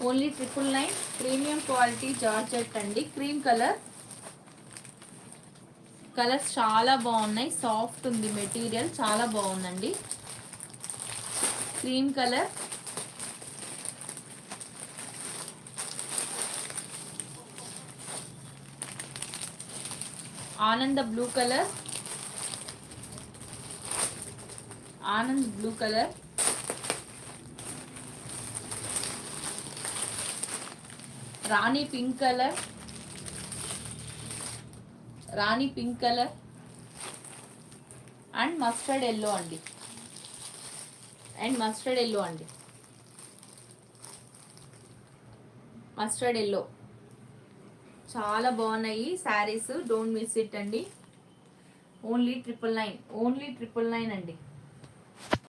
Only 999. Premium quality georgette అండి. Cream colour. Colours చాలా బాగున్నాయి. సాఫ్ట్ ఉంది మెటీరియల్, చాలా బాగుందండి. క్రీమ్ కలర్, ఆనంద blue colour, Anand blue colour, Rani pink colour, Rani pink colour and mustard yellow అండి. మస్టర్డ్ ఎల్లో చాలా బాగున్నాయి శారీస్. డోంట్ మిస్ ఇట్ అండి. ఓన్లీ 999 అండి.